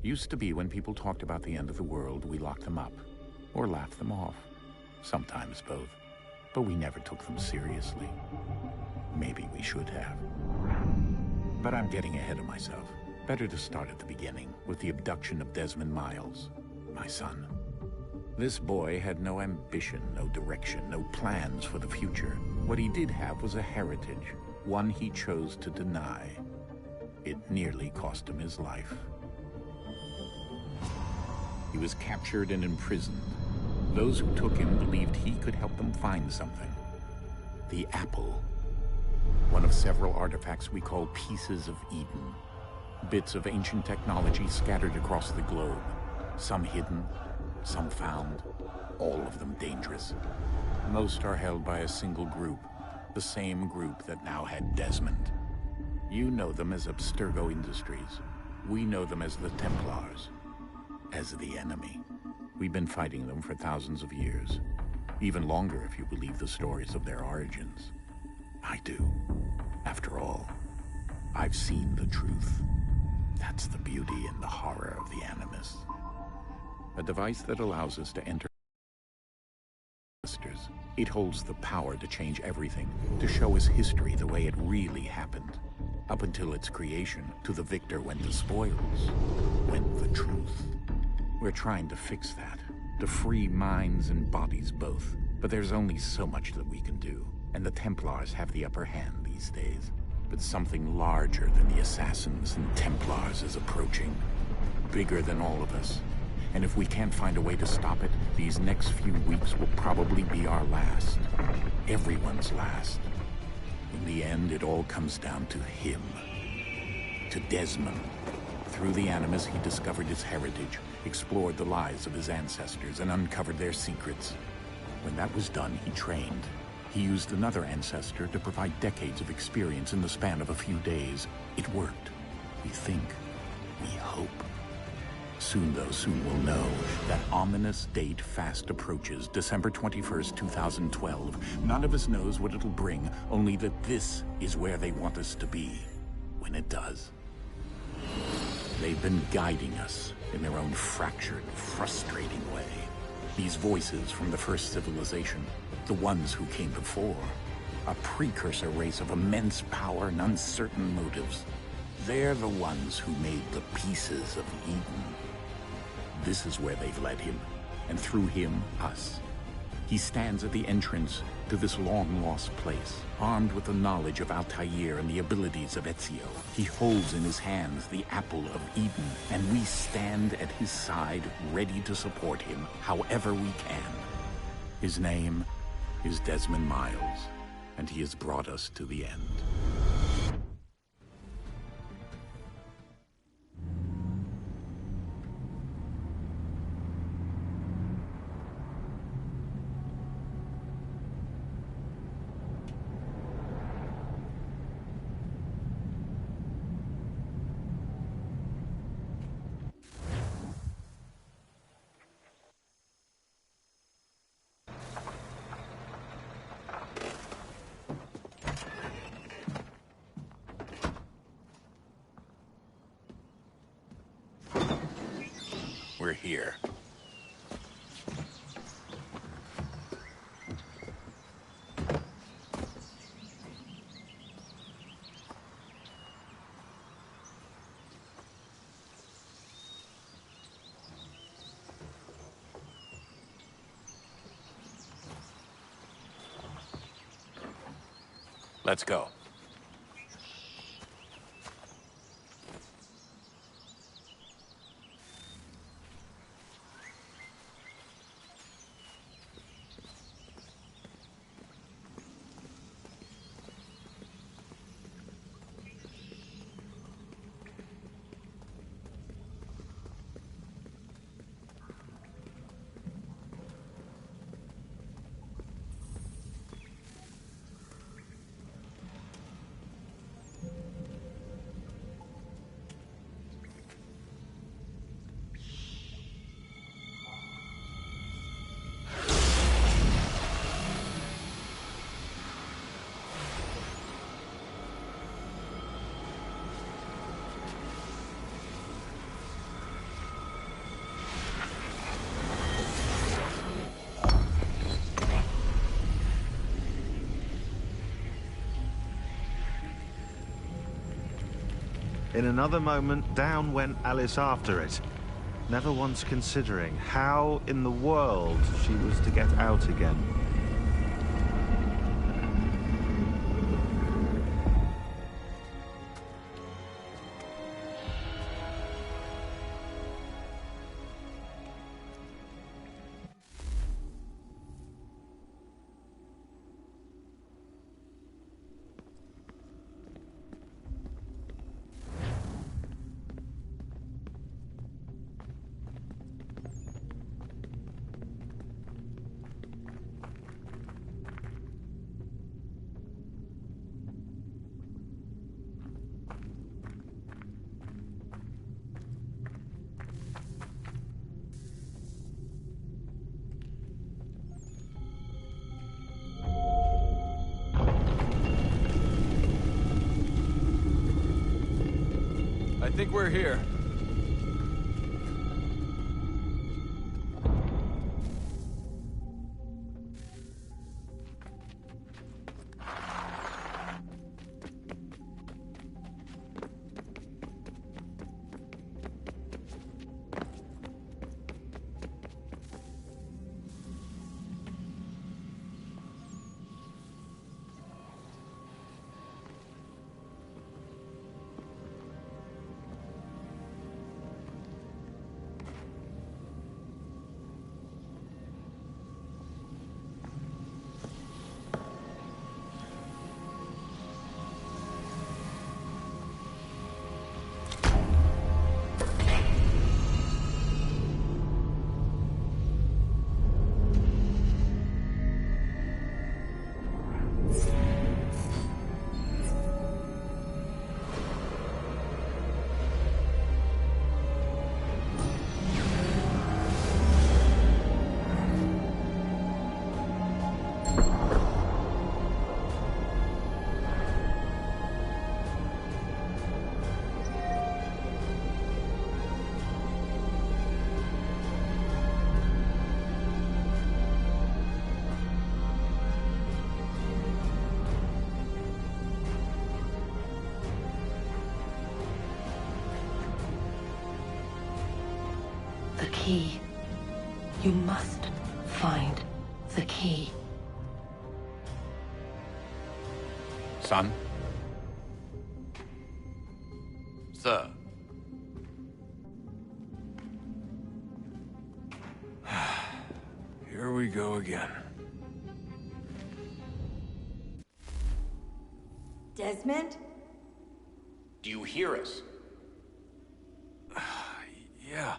Used to be when people talked about the end of the world, we locked them up, or laughed them off. Sometimes both. But we never took them seriously. Maybe we should have. But I'm getting ahead of myself. Better to start at the beginning, with the abduction of Desmond Miles, my son. This boy had no ambition, no direction, no plans for the future. What he did have was a heritage, one he chose to deny. It nearly cost him his life. He was captured and imprisoned. Those who took him believed he could help them find something. The apple. One of several artifacts we call pieces of Eden. Bits of ancient technology scattered across the globe. Some hidden, some found, all of them dangerous. Most are held by a single group, the same group that now had Desmond. You know them as Abstergo Industries. We know them as the Templars, as the enemy. We've been fighting them for thousands of years, even longer if you believe the stories of their origins. I do. After all, I've seen the truth. That's the beauty and the horror of the Animus. A device that allows us to enter. It holds the power to change everything, to show us history the way it really happened. Up until its creation, to the victor went the spoils, went the truth. We're trying to fix that, to free minds and bodies both. But there's only so much that we can do, and the Templars have the upper hand these days. But something larger than the Assassins and Templars is approaching, bigger than all of us. And if we can't find a way to stop it, these next few weeks will probably be our last. Everyone's last. In the end, it all comes down to him. To Desmond. Through the Animus, he discovered his heritage, explored the lives of his ancestors, and uncovered their secrets. When that was done, he trained. He used another ancestor to provide decades of experience in the span of a few days. It worked. We think. We hope. Soon, though, soon we'll know. That ominous date fast approaches, December 21st, 2012. None of us knows what it'll bring, only that this is where they want us to be, when it does. They've been guiding us in their own fractured, frustrating way. These voices from the first civilization, the ones who came before, a precursor race of immense power and uncertain motives. They're the ones who made the pieces of Eden. This is where they've led him, and through him, us. He stands at the entrance to this long-lost place, armed with the knowledge of Altair and the abilities of Ezio. He holds in his hands the apple of Eden, and we stand at his side, ready to support him however we can. His name is Desmond Miles, and he has brought us to the end. We're here. Let's go. In another moment, down went Alice after it, never once considering how in the world she was to get out again. I think we're here. The key. You must find the key. Son? Sir. Here we go again. Desmond? Do you hear us? Yeah.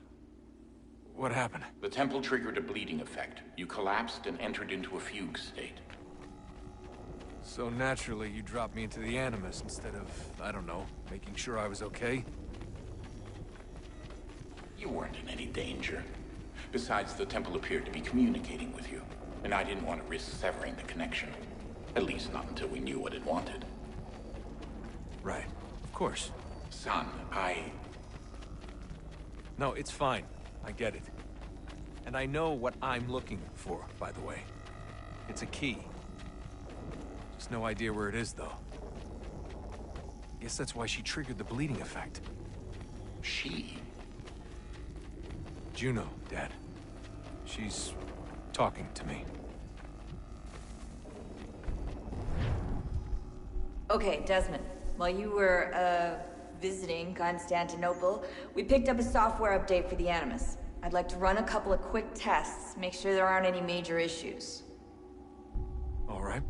What happened? The temple triggered a bleeding effect. You collapsed and entered into a fugue state. So naturally, you dropped me into the Animus instead of, I don't know, making sure I was okay? You weren't in any danger. Besides, the temple appeared to be communicating with you, and I didn't want to risk severing the connection. At least not until we knew what it wanted. Right. Of course. Son, No, it's fine. I get it. And I know what I'm looking for, by the way. It's a key. Just no idea where it is, though. Guess that's why she triggered the bleeding effect. She? Juno, Dad. She's talking to me. Okay, Desmond. While you were, visiting Constantinople, we picked up a software update for the Animus. I'd like to run a couple of quick tests, make sure there aren't any major issues. All right.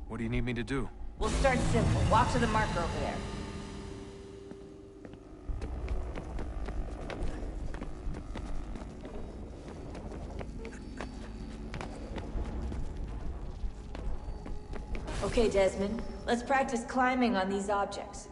What do you need me to do? We'll start simple. Walk to the marker over there. Okay, Desmond. Let's practice climbing on these objects.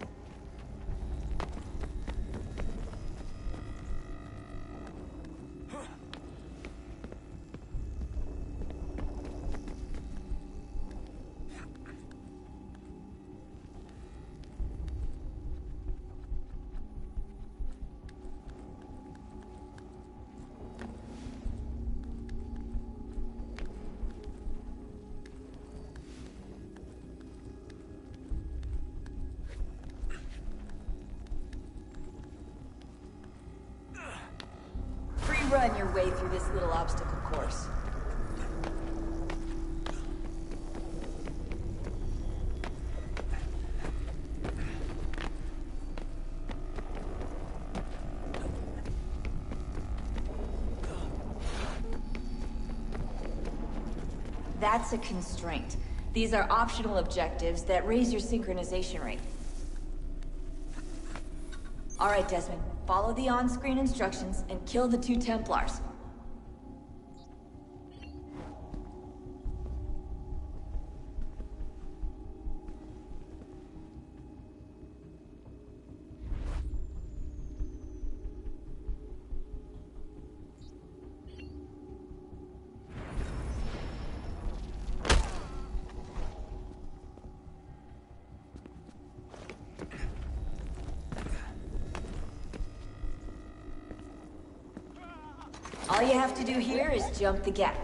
run your way through this little obstacle course. That's a constraint. These are optional objectives that raise your synchronization rate. All right, Desmond. Follow the on-screen instructions and kill the 2 Templars. All you have to do here is jump the gap.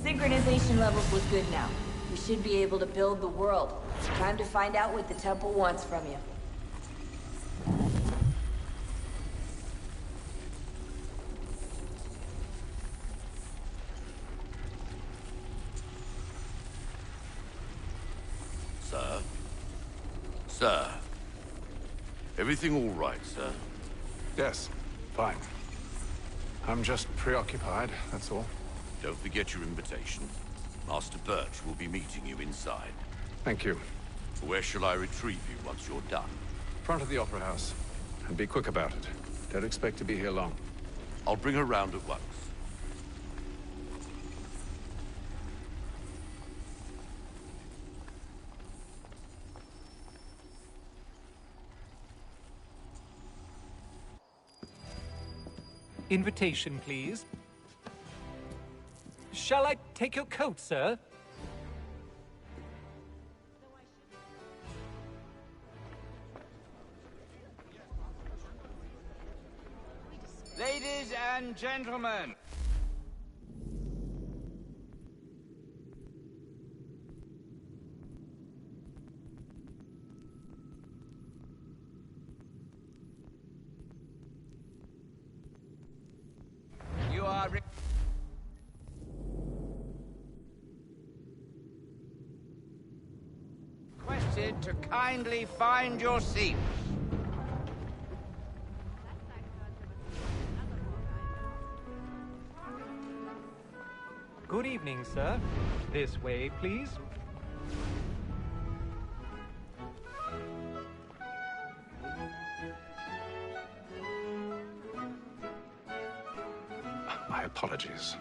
Synchronization levels look good now. We should be able to build the world. Time to find out what the temple wants from you. Sir? Sir? Everything all right, sir? Yes, fine. I'm just preoccupied, that's all. Don't forget your invitation. Master Birch will be meeting you inside. Thank you. Where shall I retrieve you once you're done? Front of the Opera House. And be quick about it. Don't expect to be here long. I'll bring her round at once. Invitation, please. Shall I take your coat, sir? Ladies and gentlemen. You are requested to kindly find your seats. Good evening, sir. This way, please. My apologies.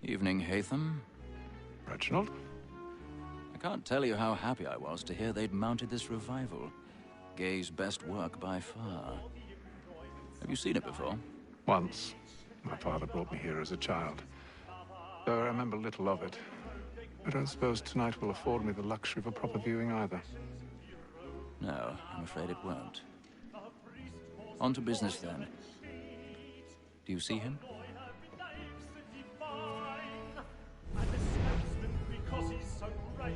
Evening, Hatham. Reginald? I can't tell you how happy I was to hear they'd mounted this revival. Gay's best work by far. Have you seen it before? Once. My father brought me here as a child. Though I remember little of it. I don't suppose tonight will afford me the luxury of a proper viewing either. No, I'm afraid it won't. On to business then. Do you see him? Because he's so great,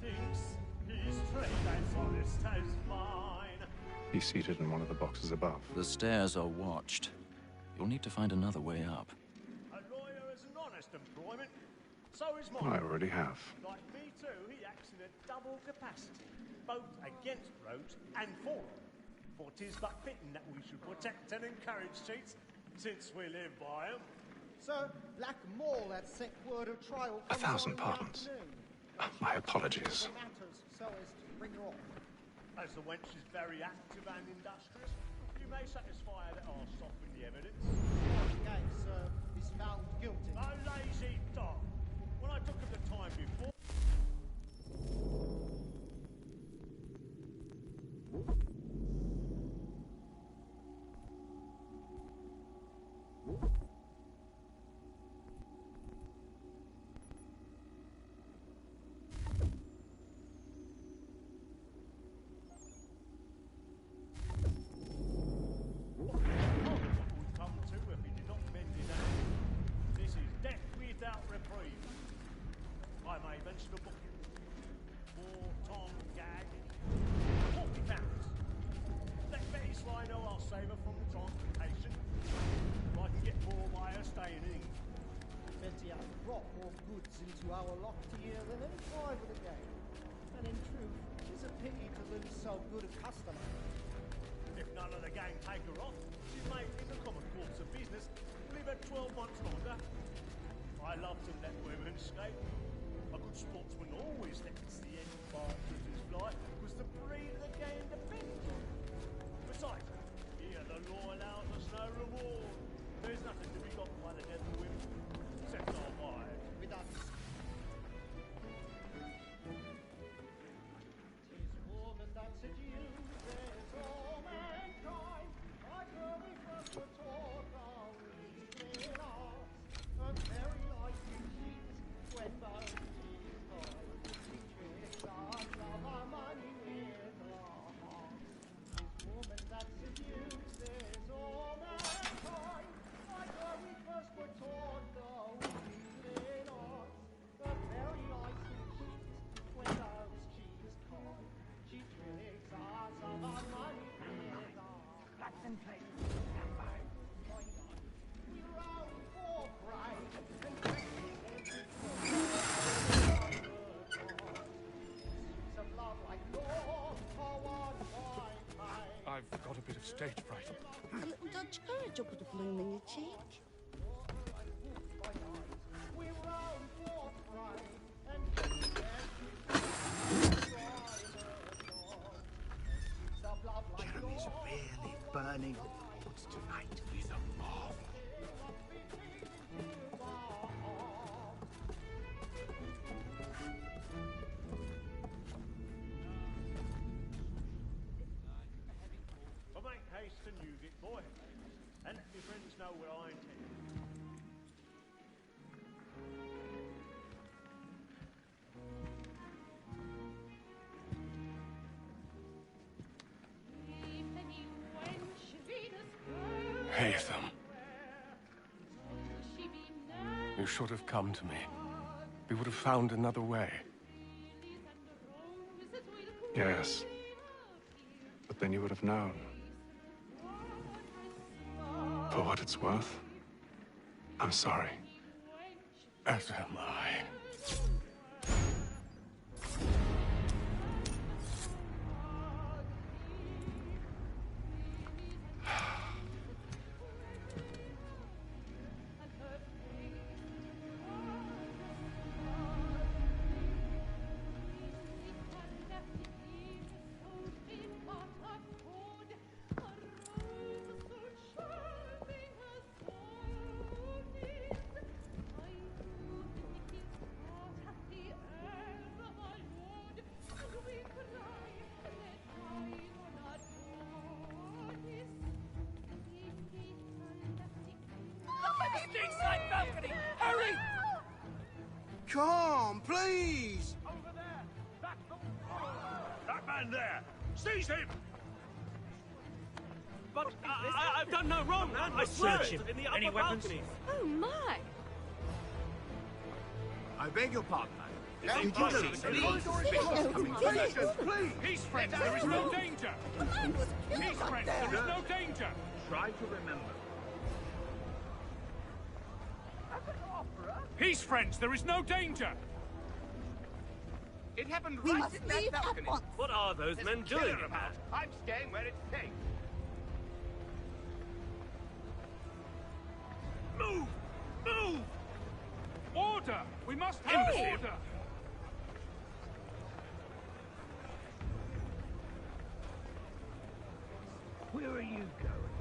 thinks his trade as honest as mine. He's seated in one of the boxes above. The stairs are watched. You'll need to find another way up. A lawyer is an honest employment, so is I mine. already have. Like me too, he acts in a double capacity, both against rogues and for them. For 'tis but fitting that we should protect and encourage cheats, since we live by 'em. Sir, Black Mall had sent word of trial. 1,000 pardons. My apologies. Matters so as to bring her off. As the wench is very active and industrious, you may satisfy her that I'll soften the evidence. Again, sir, is found guilty. A lazy dog. When I took him the time before... Into our locked year than any private again. And in truth, it's a pity to lose so good a customer. If none of the gang take her off, she may, in the common course of business, live her 12 months longer. I love to let women escape. A good sportsman always lets the end partridges fly, because the breed of the game depends on it. Besides, here the law allows us no reward. There's nothing to be got by the death of women, except our wives. I've got a bit of stage fright. A little Dutch courage will put a bloom in your cheek. Jeremy's really burning the boards tonight. He's a marvel. And use it, boy. And let your friends know what I intend. Haytham. You should have come to me. We would have found another way. Yes. But then you would have known. For what it's worth, I'm sorry. As am I. Hurry! Come, please! Over there! That man there! Seize him! But I've done no wrong, man. I swear Search it. him. In the Any upper weapons? balcony. Oh, my. I beg your pardon, madam. Please, Peace, friends, there is no danger! Peace, friends, there is no danger! Try to remember. Peace, friends, there is no danger! It happened We right must in that leave at balcony. once. what are those There's men a killer doing? about. I'm staying where it's safe. Move! Move! Order! We must have Imbecile. order! Where are you going?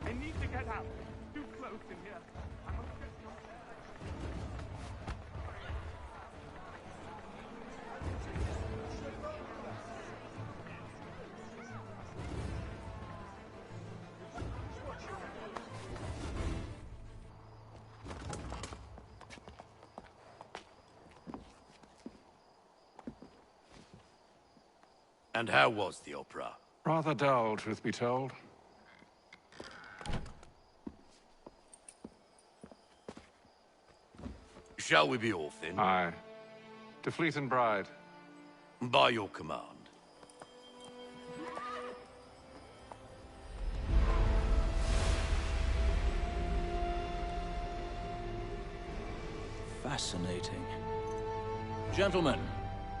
I need to get out. Too close in here. I must get some... And how was the opera? Rather dull, truth be told. Shall we be off then? Aye. To Fleet and Bride. By your command. Fascinating. Gentlemen,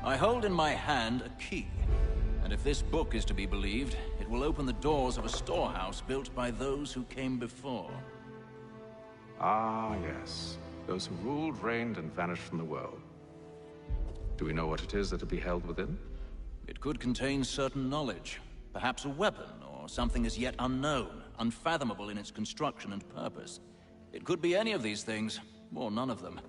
I hold in my hand a key. And if this book is to be believed, it will open the doors of a storehouse built by those who came before. Ah, yes. Those who ruled, reigned, and vanished from the world. Do we know what it is that will be held within? It could contain certain knowledge. Perhaps a weapon, or something as yet unknown, unfathomable in its construction and purpose. It could be any of these things, or none of them.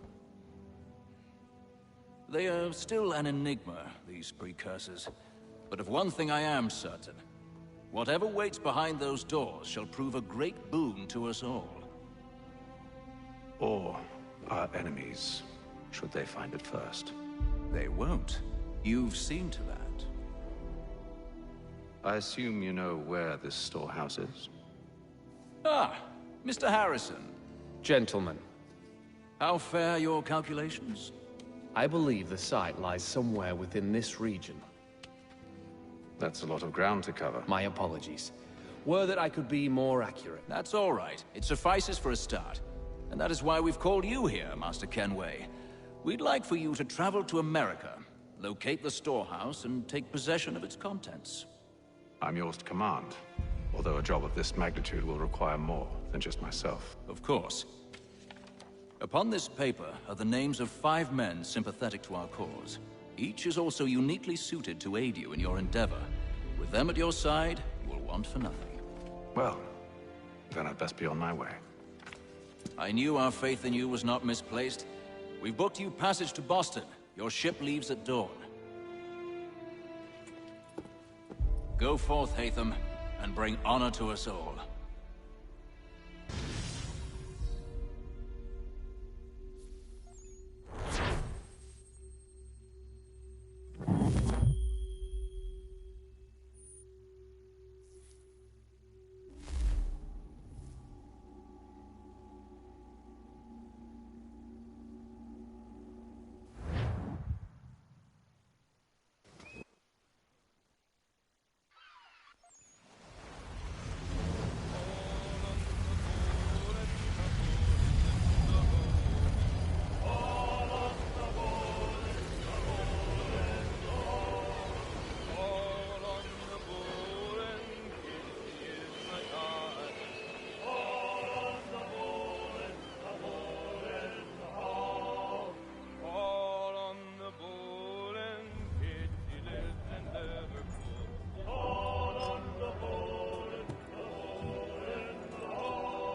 They are still an enigma, these precursors. But of one thing I am certain. Whatever waits behind those doors shall prove a great boon to us all. Or our enemies, should they find it first. They won't. You've seen to that. I assume you know where this storehouse is? Ah, Mr. Harrison. Gentlemen, How fare your calculations? I believe the site lies somewhere within this region. That's a lot of ground to cover. My apologies. Were that I could be more accurate. That's all right. It suffices for a start. And that is why we've called you here, Master Kenway. We'd like for you to travel to America, locate the storehouse, and take possession of its contents. I'm yours to command, although a job of this magnitude will require more than just myself. Of course. Upon this paper are the names of 5 men sympathetic to our cause. Each is also uniquely suited to aid you in your endeavor. With them at your side, you will want for nothing. Well, then I'd best be on my way. I knew our faith in you was not misplaced. We've booked you passage to Boston. Your ship leaves at dawn. Go forth, Hatham, and bring honor to us all.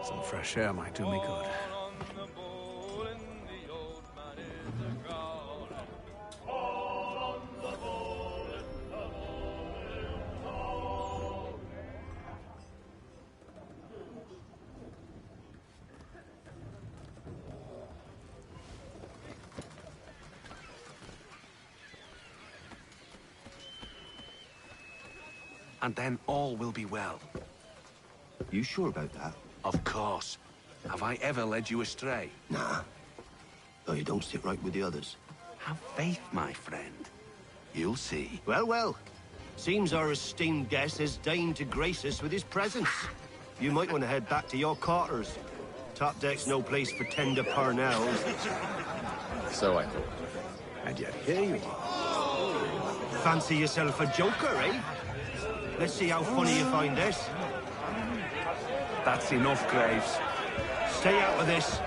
Some fresh air might do me good. and then all will be well. You sure about that? Of course. Have I ever led you astray? Nah. Though you don't sit right with the others. Have faith, my friend. You'll see. Well, well. Seems our esteemed guest has deigned to grace us with his presence. You might want to head back to your quarters. Top deck's no place for tender parnells. So I thought. And yet here you are. Fancy yourself a joker, eh? Let's see how funny you find this. That's enough, Graves. Stay out of this.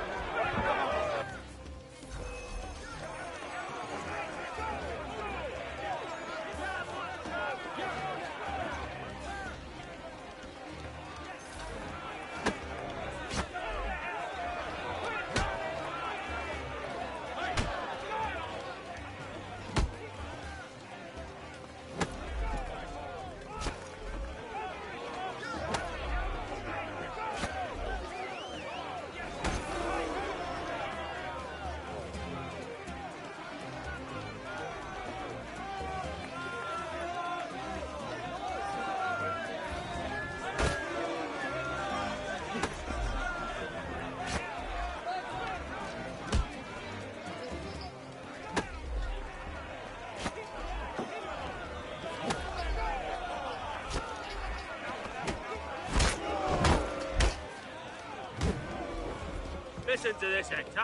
Listen to this, Hector.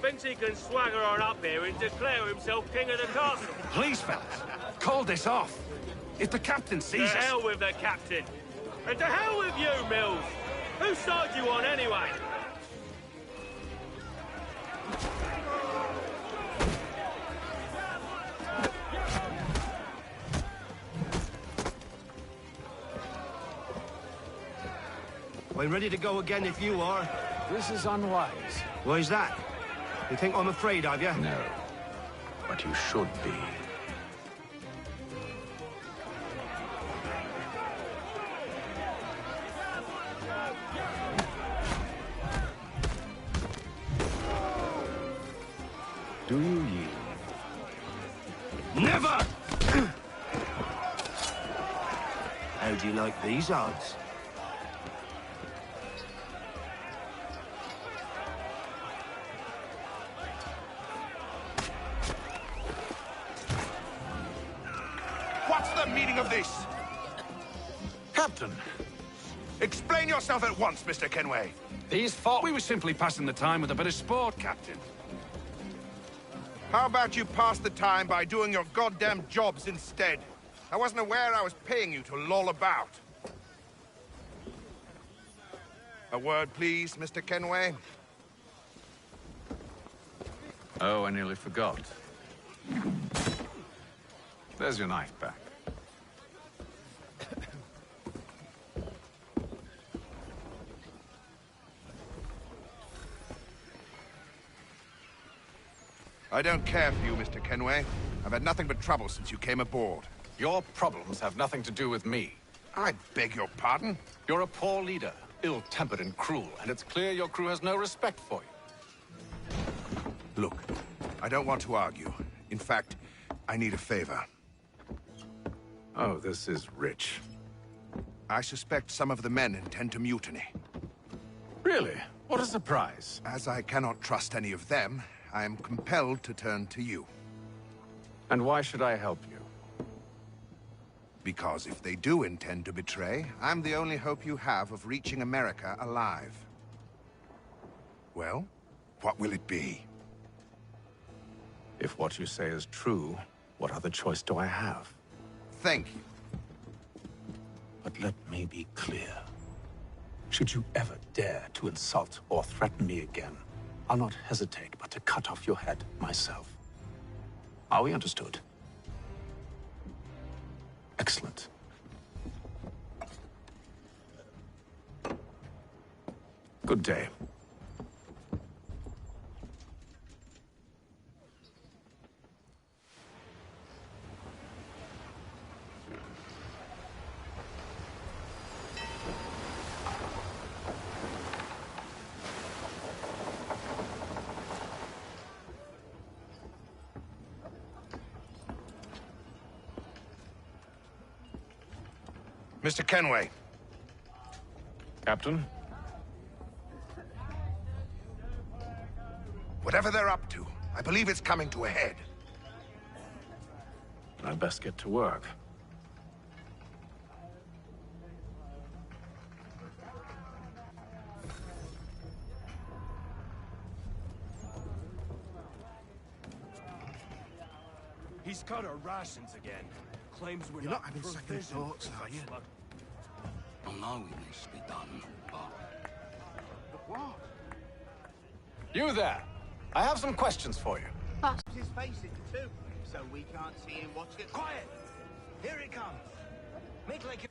Thinks he can swagger on up here and declare himself king of the castle. Please, fellas, call this off. If the captain sees us... To hell with the captain. And to hell with you, Mills. Whose side you on, anyway? I'm ready to go again if you are. This is unwise. Why's that? You think I'm afraid of you? No. But you should be. Do you yield? Never! How do you like these odds? What's the meaning of this? Captain! Explain yourself at once, Mr. Kenway. These thought we were simply passing the time with a bit of sport, Captain. How about you pass the time by doing your goddamn jobs instead? I wasn't aware I was paying you to loll about. A word, please, Mr. Kenway. Oh, I nearly forgot. There's your knife back. I don't care for you, Mr. Kenway. I've had nothing but trouble since you came aboard. Your problems have nothing to do with me. I beg your pardon? You're a poor leader, ill-tempered and cruel, and it's clear your crew has no respect for you. Look, I don't want to argue. In fact, I need a favor. Oh, this is rich. I suspect some of the men intend to mutiny. Really? What a surprise. As I cannot trust any of them, I am compelled to turn to you. And why should I help you? Because if they do intend to betray, I'm the only hope you have of reaching America alive. Well, what will it be? If what you say is true, what other choice do I have? Thank you. But let me be clear. Should you ever dare to insult or threaten me again, I'll not hesitate but to cut off your head myself. Are we understood? Excellent. Good day. Mr. Kenway. Captain? Whatever they're up to, I believe it's coming to a head. I'd best get to work. He's cut our rations again. Claims we're You're not having second provisioned thoughts, for are you? such luck. I know it needs to be done, but... But what? You there! I have some questions for you. That's his face in too, so we can't see him watch it. Quiet! Here it comes. Make like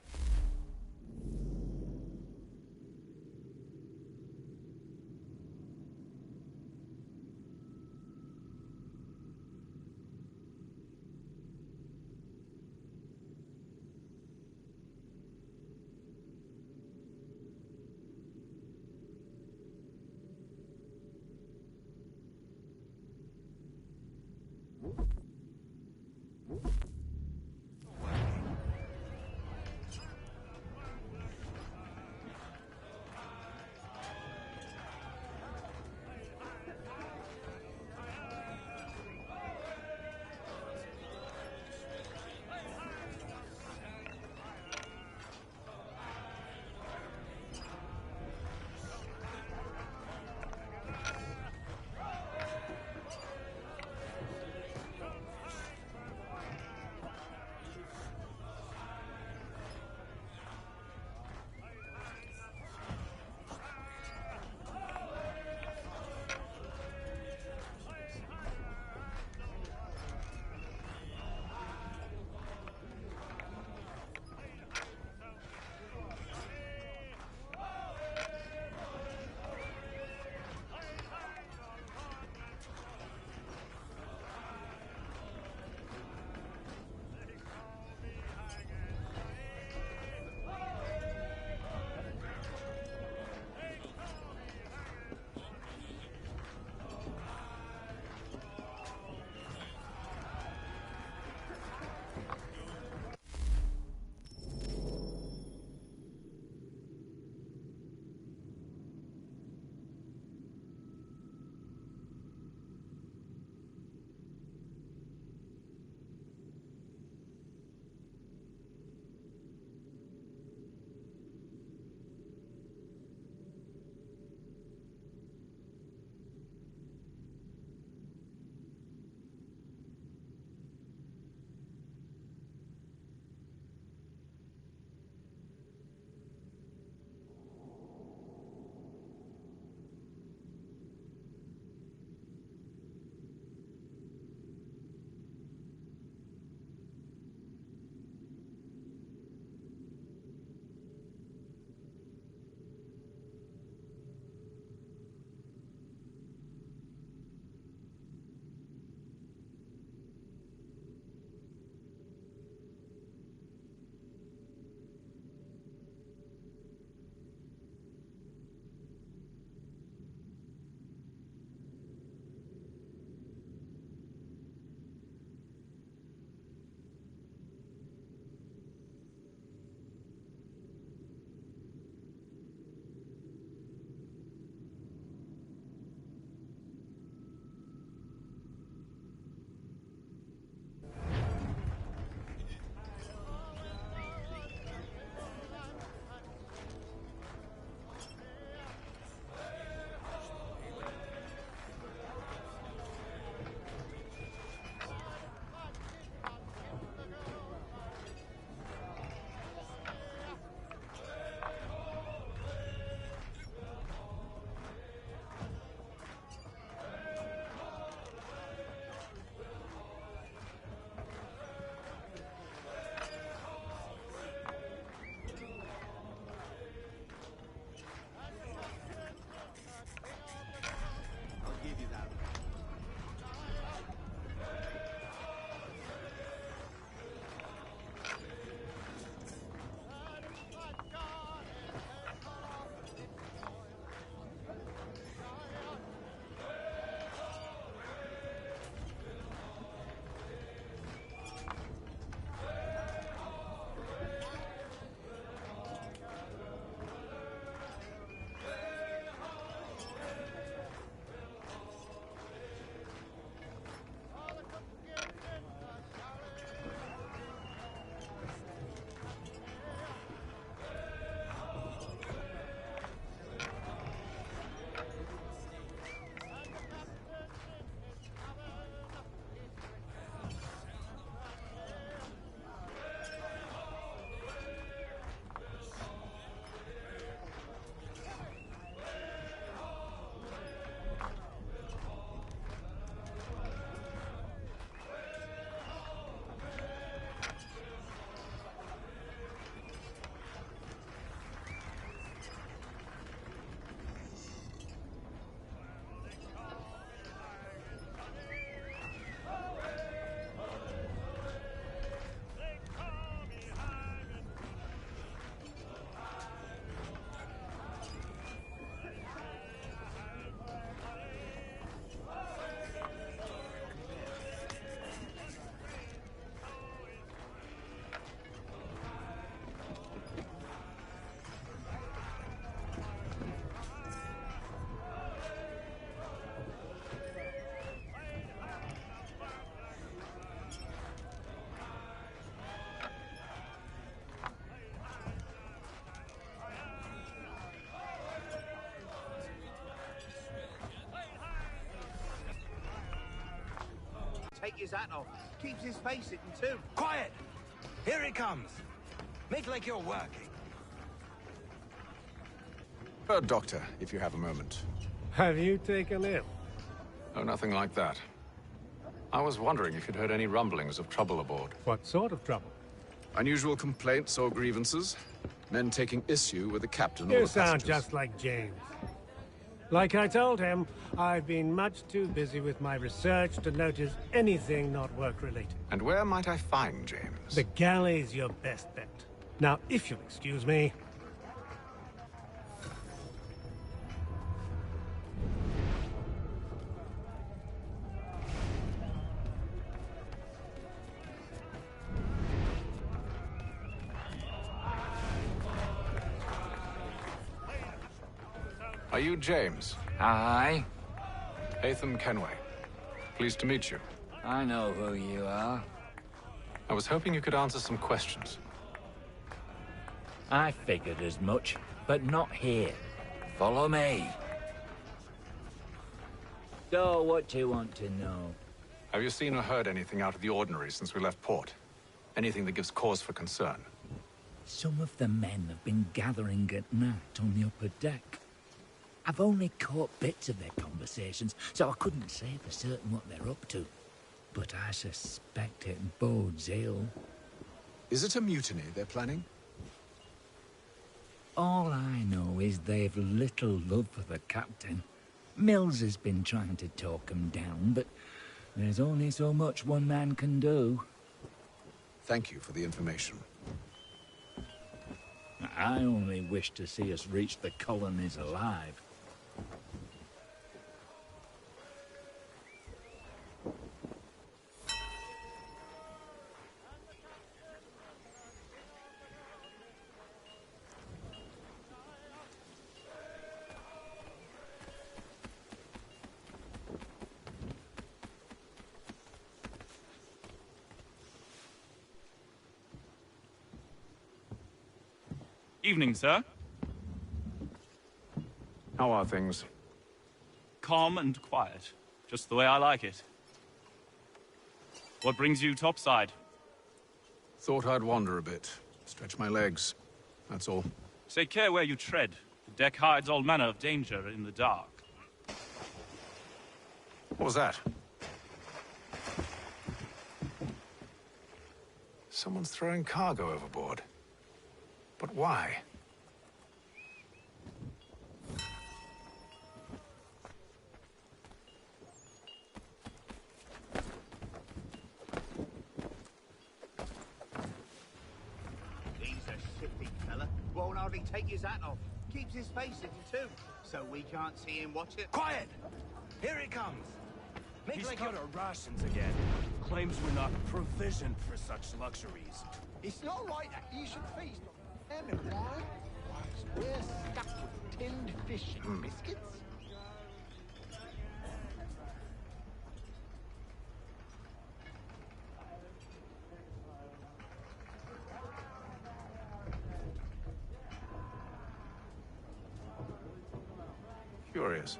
take his hat off. Keeps his face hidden too. Quiet! Here he comes. Make like you're working. Doctor, if you have a moment. Have you taken ill? Oh, nothing like that. I was wondering if you'd heard any rumblings of trouble aboard. What sort of trouble? Unusual complaints or grievances? Men taking issue with the captain or You the sound passengers? just like James. Like I told him, I've been much too busy with my research to notice anything not work-related. And where might I find James? The galley's your best bet. Now, if you'll excuse me... Are you James? Aye. Hatham Kenway. Pleased to meet you. I know who you are. I was hoping you could answer some questions. I figured as much, but not here. Follow me. So, what do you want to know? Have you seen or heard anything out of the ordinary since we left port? Anything that gives cause for concern? Some of the men have been gathering at night on the upper deck. I've only caught bits of their conversations, so I couldn't say for certain what they're up to. But I suspect it bodes ill. Is it a mutiny they're planning? All I know is they've little love for the captain. Mills has been trying to talk him down, but there's only so much one man can do. Thank you for the information. I only wish to see us reach the colonies alive. Evening, sir. How are things? Calm and quiet. Just the way I like it. What brings you topside? Thought I'd wander a bit. Stretch my legs. That's all. Take care where you tread. The deck hides all manner of danger in the dark. What was that? Someone's throwing cargo overboard. But why? He's a shifty fella. Won't hardly take his hat off. Keeps his face hidden too, so we can't see him watch it. Quiet! Here he comes. He's cut our rations again. Claims we're not provisioned for such luxuries. It's not right that he should feast on ham and wine, whilst we're stuck with tinned fish and biscuits. Curious.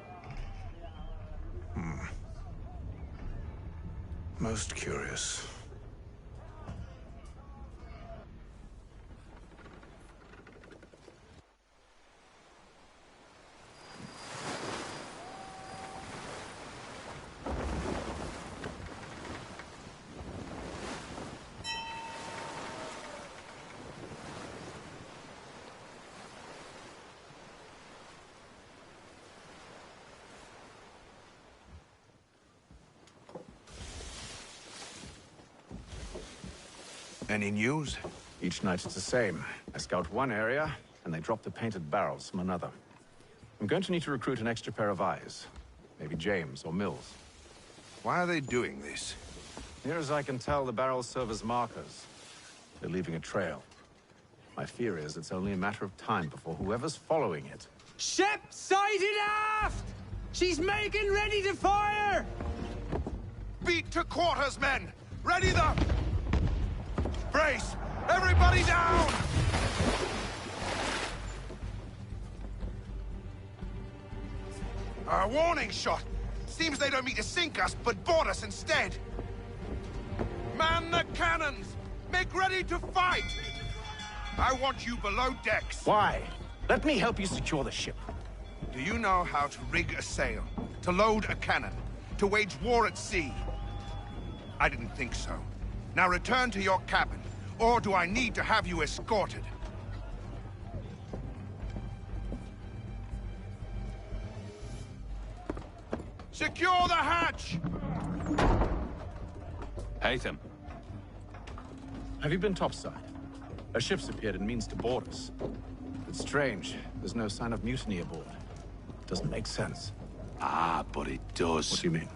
Most curious. Any news? Each night it's the same. I scout one area, and they drop the painted barrels from another. I'm going to need to recruit an extra pair of eyes. Maybe James or Mills. Why are they doing this? Near as I can tell, the barrels serve as markers. They're leaving a trail. My fear is it's only a matter of time before whoever's following it... Ship sighted aft! She's making ready to fire! Beat to quarters, men! Ready the... Brace! Everybody down! A warning shot! Seems they don't mean to sink us, but board us instead. Man the cannons! Make ready to fight! I want you below decks. Why? Let me help you secure the ship. Do you know how to rig a sail? To load a cannon? To wage war at sea? I didn't think so. Now return to your cabin, or do I need to have you escorted? Secure the hatch! Haytham. Have you been topside? A ship's appeared and means to board us. It's strange. There's no sign of mutiny aboard. Doesn't make sense. Ah, but it does. What do you mean?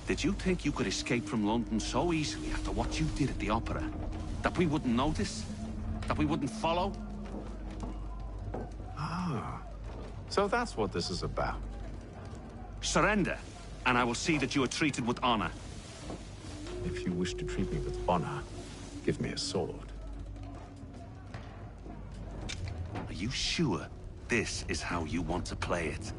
Did you think you could escape from London so easily after what you did at the opera? That we wouldn't notice? That we wouldn't follow? Ah. So that's what this is about. Surrender, and I will see that you are treated with honor. If you wish to treat me with honor, give me a sword. Are you sure this is how you want to play it?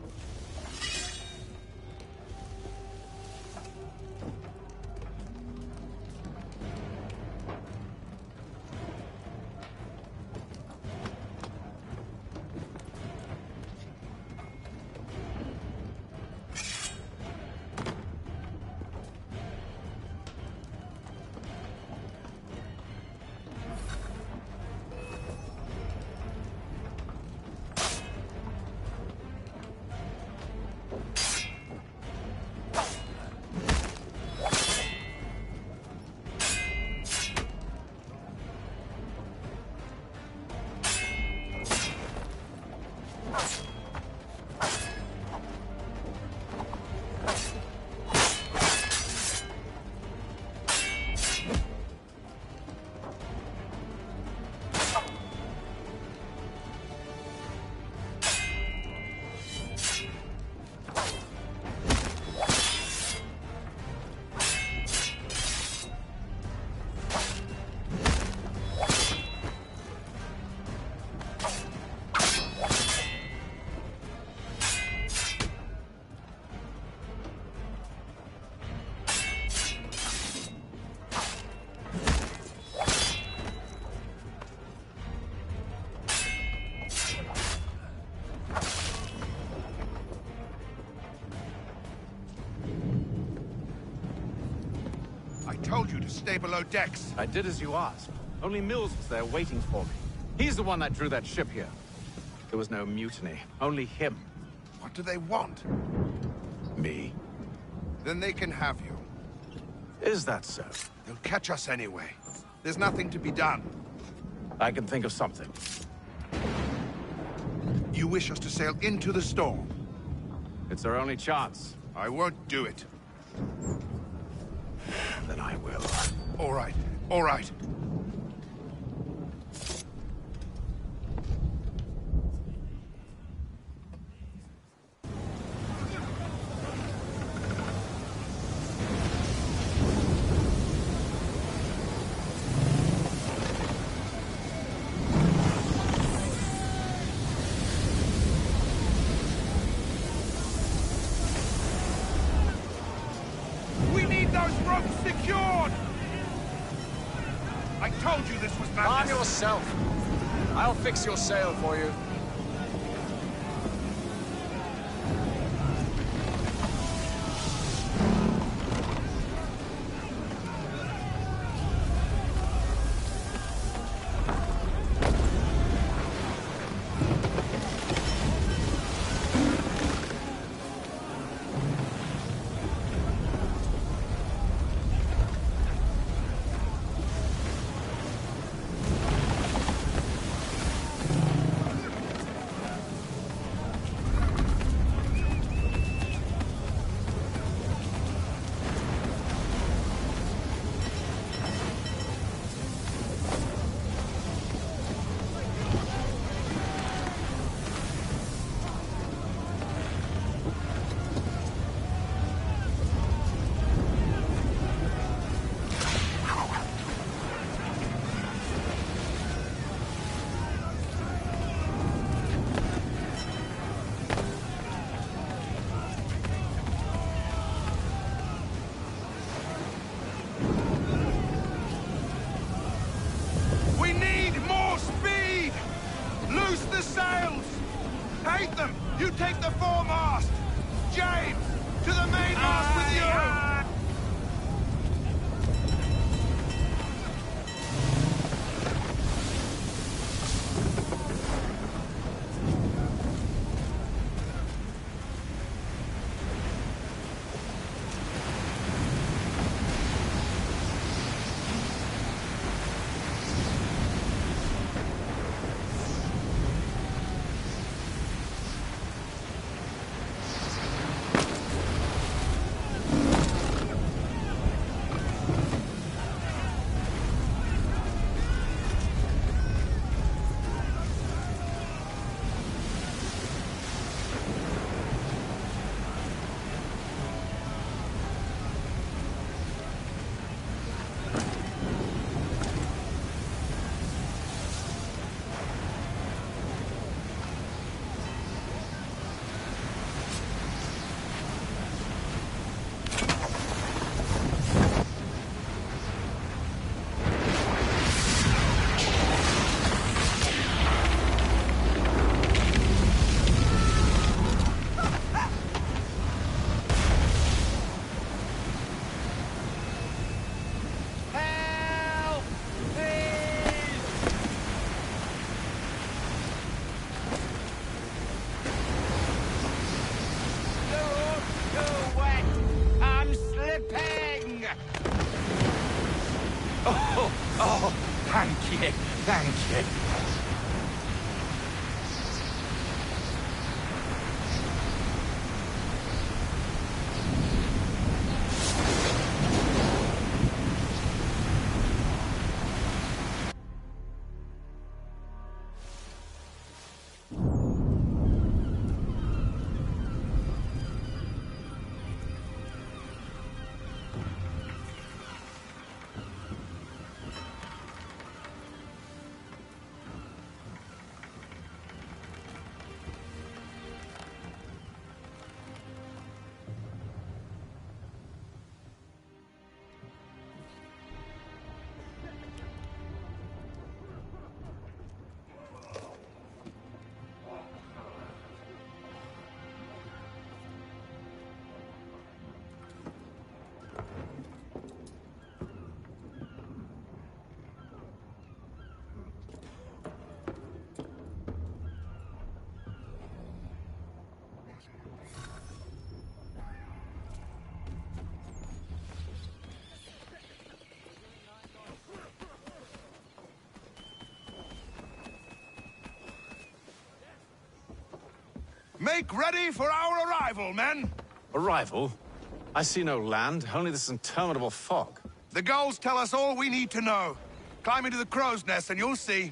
I told you to stay below decks. I did as you asked. Only Mills was there waiting for me. He's the one that drew that ship here. There was no mutiny, only him. What do they want? Me. Then they can have you. Is that so? They'll catch us anyway. There's nothing to be done. I can think of something. You wish us to sail into the storm? It's our only chance. I won't do it. Then I will. All right, all right. Arm yourself. I'll fix your sail for you. You take the foremast! James, to the mainmast with you! Oh, thank you, thank you. Make ready for our arrival, men! Arrival? I see no land, only this interminable fog. The gulls tell us all we need to know. Climb into the crow's nest and you'll see.